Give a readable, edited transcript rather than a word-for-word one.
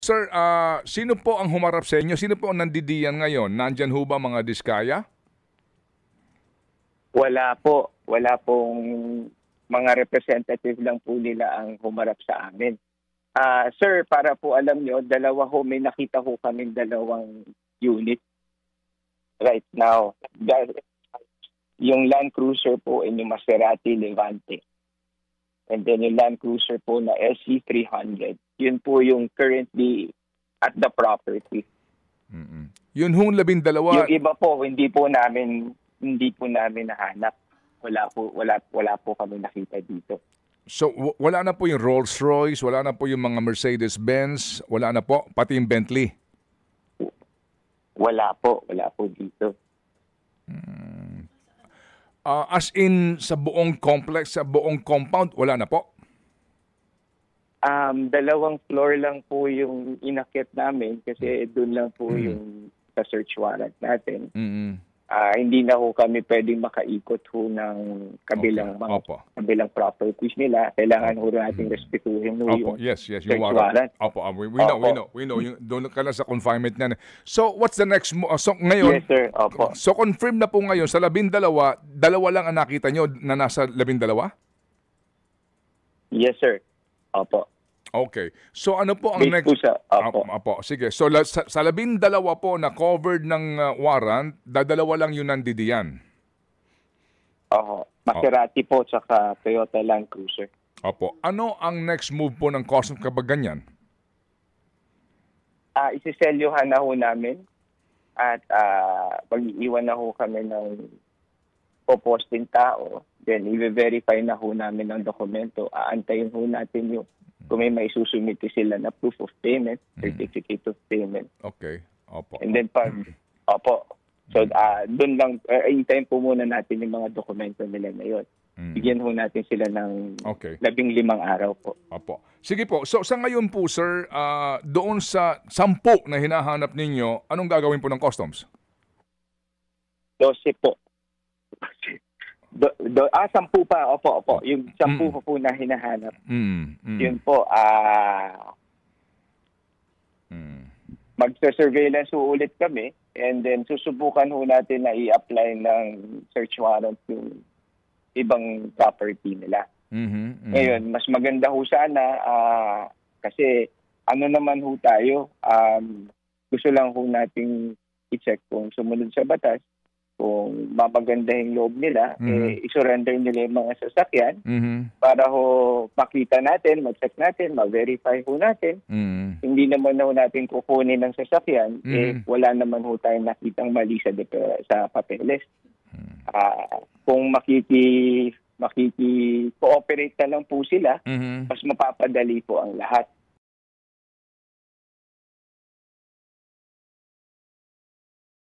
Sir, sino po ang humarap sa inyo? Sino po ang nandidiyan ngayon? Nandyan ho ba mga diskaya? Wala po. Wala pong mga representative lang po nila ang humarap sa amin. Sir, para po alam nyo, may nakita ko kami dalawang unit right now. Yung Land Cruiser po ay yung Maserati Levante. And then yung Land Cruiser po na SC300. Yun po yung currently at the property. Yun hong 12. Yung iba po, hindi po namin nahanap. Wala po kami nakita dito. So wala na po yung Rolls Royce, wala na po yung mga Mercedes-Benz, wala na po, pati yung Bentley? Wala po dito. As in sa buong complex, sa buong compound, wala na po? 2 floor lang po yung inakyat namin kasi doon lang po yung sa search warrant natin. Hindi na ho kami pwedeng makaikot ho ng kabilang kabilang properties nila. Kailangan ho natin respetuhin ho yung search warrant. We know. Doon ka lang sa confinement niyan. So, what's the next so, ngayon, yes, sir. Opo. So, confirm na po ngayon, sa 12, dalawa lang ang nakita nyo na nasa 12? Yes, sir. Opo. Okay. So ano po ang next? Apo. Sige. So sa 12 po na covered ng warrant, dalawa lang yung nandidiyan. Maserati po tsaka Toyota Land Cruiser. Opo. Ano ang next move po ng customs kapag ganyan? Isiselyuhan na ho namin at mag-iiwan na ho kami ng poposting tao. Then i-verify na ho namin ang dokumento. Aantayin ho natin yung kung may maisusumite sila na proof of payment, certificate of payment. Okay. Opo. And then so doon lang, hintayin po muna natin yung mga dokumento nila na yun. Bigyan ho natin sila ng 15 araw po. Opo. Sige po. So sa ngayon po, sir, doon sa 10 na hinahanap ninyo, anong gagawin po ng customs? 12 po. 10 pa. Opo. Yung 10 po na hinahanap. Yun po, magsa-surveillance ho ulit kami and then susubukan ho natin na i-apply ng search warrant yung ibang property nila. Ngayon, mas maganda ho sana kasi ano naman ho tayo, gusto lang ho nating i-check kung sumunod sa batas, kung mapaganda yung loob nila, i-surrender nila yung mga sasakyan para ho makita natin, mag-check natin, ma-verify ho natin. Hindi naman ho natin kukunin ng sasakyan, wala naman ho tayong nakitang mali sa papeles. Kung makiki-cooperate na lang po sila, mas mapapadali po ang lahat.